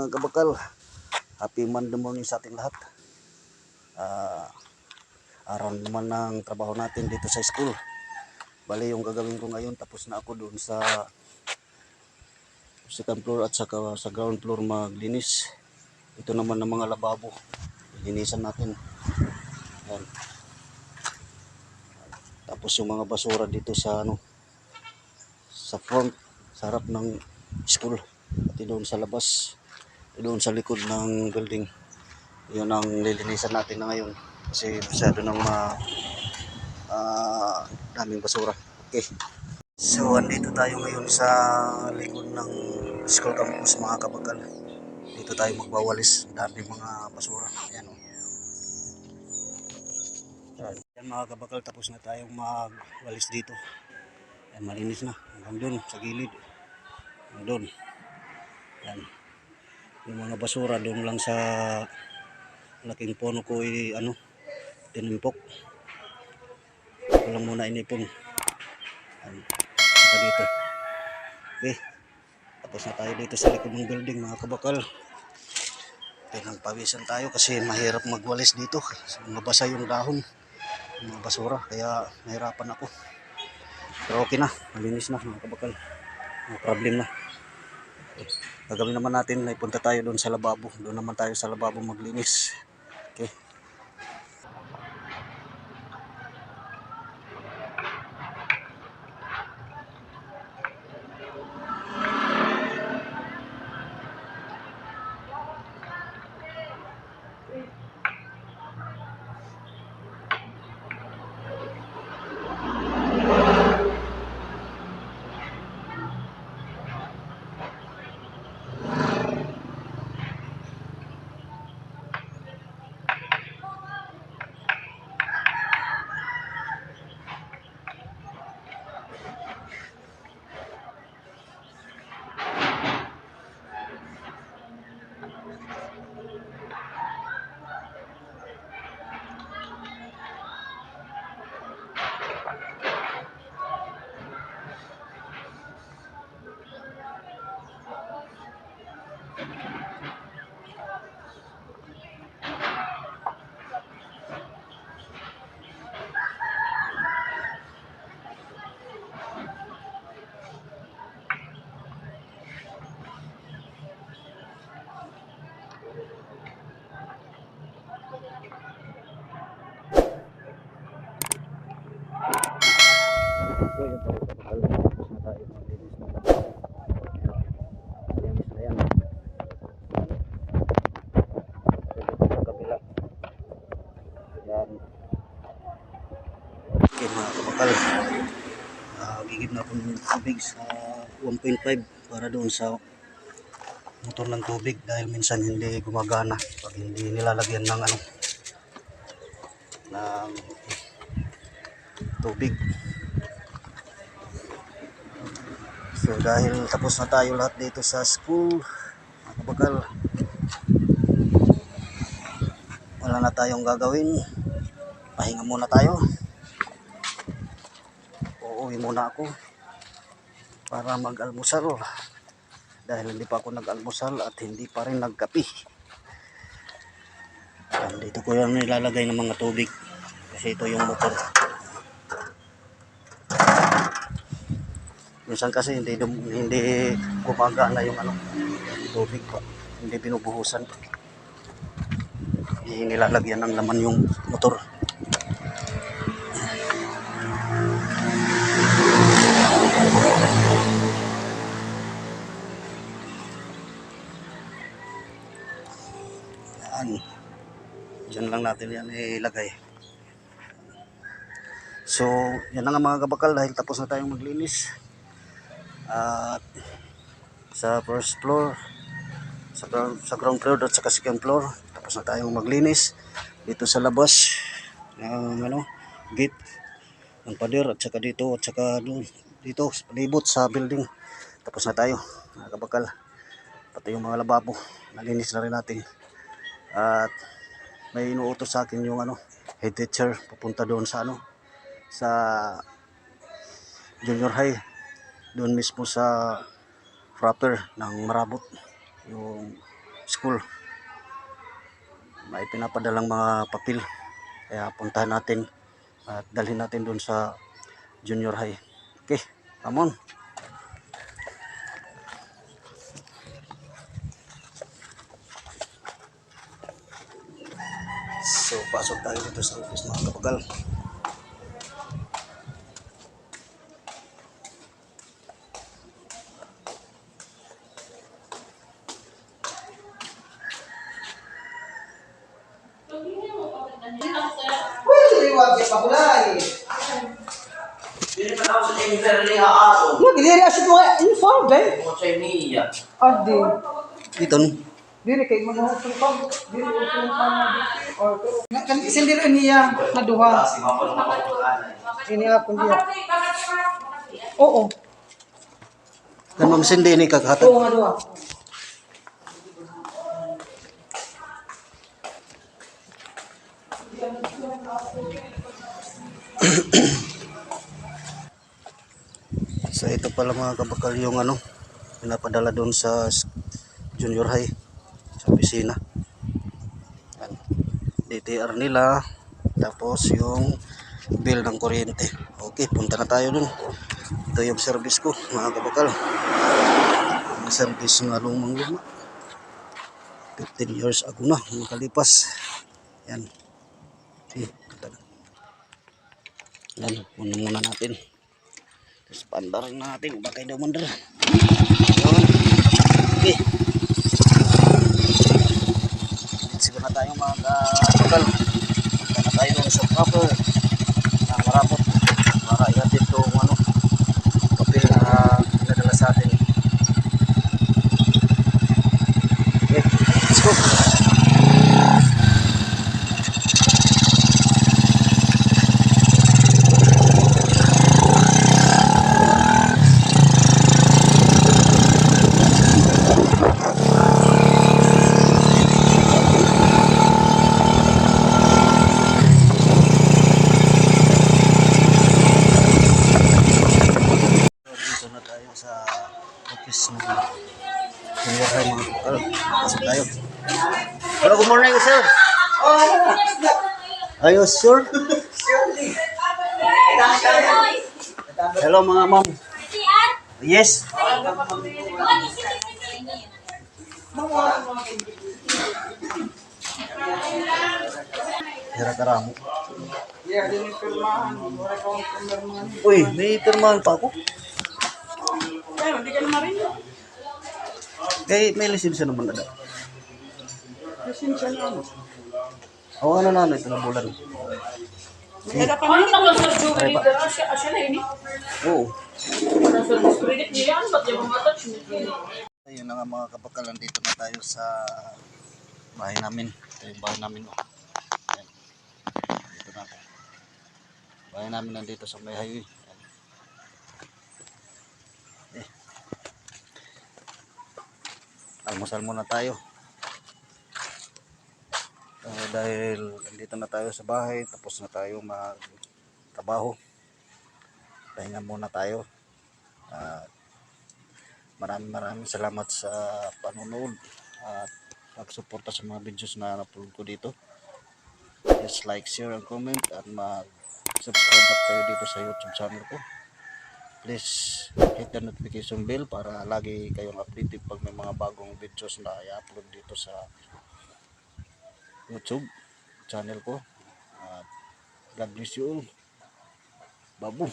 mga kabakal. Happy Monday morning sa ating lahat. Araw naman ng trabaho natin dito sa school. Bali yung gagawin ko ngayon, tapos na ako doon sa second floor at saka sa ground floor maglinis. Ito naman ng mga lababo. Linisan natin. Yan. Tapos yung mga basura dito sa sa front, sa harap ng school, pati doon sa labas, doon sa likod ng building. Yun ang lilinisan natin na ngayon kasi masyado ng daming basura. Okay, so andito tayo ngayon sa likod ng school campus mga kabakal. Dito tayo magwawalis, daming mga basura. Ayan, oh. Yan mga kabakal, tapos na tayong magwalis dito. Yan, malinis na hanggang doon sa gilid, hanggang doon. Yan, yung mga basura doon lang sa laking puno ko tinimpok. Ito lang muna inipon. Yan, saka dito. Okay, tapos na tayo dito sa likod ng building mga kabakal. Pinagpawisan tayo kasi mahirap magwalis dito, mabasa yung dahon, mga basura, kaya nahirapan ako. Pero okay na, malinis na mga kabakal, no problem na. Okay. Gagawin naman natin, punta tayo doon sa lababo, doon naman tayo sa lababo maglinis. Okay. So yun tayo kabakal, tapos na tayo maglinis ng lababo. Linis na yan. Dito sa kabila. Yan. Okay mga kabakal, gigib na ako ng tubig sa 1.5 para doon sa motor ng tubig dahil minsan hindi gumagana pag hindi nilalagyan ng ng tubig. So dahil tapos na tayo lahat dito sa school mga kabakal, wala na tayong gagawin, pahinga muna tayo. Uuwi muna ako para mag-almusal dahil hindi pa ako nag-almusal at hindi pa rin nagkape. Dito ko yan nilalagay ng mga tubig kasi ito yung motor. Minsan kasi hindi gumagana yung tubig pa, hindi binubuhusan, hindi nilalagyan ng laman yung motor. Yan, dyan lang natin yan ilagay. So yan na nga mga kabakal, dahil tapos na tayong maglinis at sa first floor, sa ground floor at sa second floor, tapos na tayong maglinis dito sa labas ng gate ng pader at saka dito at saka doon dito sa palibot sa building. Tapos na tayo mga kabakal, pati yung mga lababo nalinis na rin natin. At may inuutos sa akin yung head teacher, pupunta doon sa sa junior high, doon mismo sa proper ng Marabot, yung school. May pinapadalang mga papel. Kaya puntahan natin at dalhin natin doon sa junior high. Okay, come on. So, pasok tayo dito sa office mga kabagal. Lagi diri asyik mo uniform day. Adi. Dito no? Diri kay mga utang. Diri utang or kan sendiri niya na duha. Ini ako dia. Oo. Kan mamsindi ni kaghatag. Oo nga duha. So ito pala mga kabakal yung ano, pinapadala doon sa junior high sa opisina. Yan. DTR nila, tapos yung bill ng kuryente. Okay, punta na tayo dun. Ito yung service ko mga kabakal. Yung service ng lumang luma. 15 years ago na nakalipas. Yan. Okay, ito na. Yan, kunin muna natin. Terus pandarin natin baka daw mandar. Okay. Siguro na tayo mag-tukal. Punta na tayo sa proper na marapot para ihatid itong ano, papel na pinadala sa atin. Okay, let's go. Dito na tayo sa office ng junior high mga kapal. Pasok tayo. Hello, good morning sir. Ayos sir. Hello mga ma'am. Yes. Hira-tara mo. Ya, dili pirmahan. Wala ka pirmahan. Uy, may pirmahan pa ako. Pero di ka na marin. May lisensya naman na. Lisensya na. Awa na na ito na bulan. May ada pa man ang sa jury dito asya na ini. Oo. Sa credit niya ba't yung mga touch ni. Ayun na nga mga kapakalan, dito na tayo sa bahay namin. Ito yung bahay namin. Ayan. Dito na ako. Bahay namin nandito sa may highway. Ayan. Eh. Almusal muna tayo. Dahil nandito na tayo sa bahay, tapos na tayo magtrabaho. Pahinga muna tayo. Maraming salamat sa panonood at pagsuporta sa mga videos na upload ko dito. Just like, share, and comment at mag-subscribe up kayo dito sa YouTube channel ko. Please hit the notification bell para lagi kayong updated pag may mga bagong videos na i-upload dito sa YouTube channel ko. God bless you all. Babu.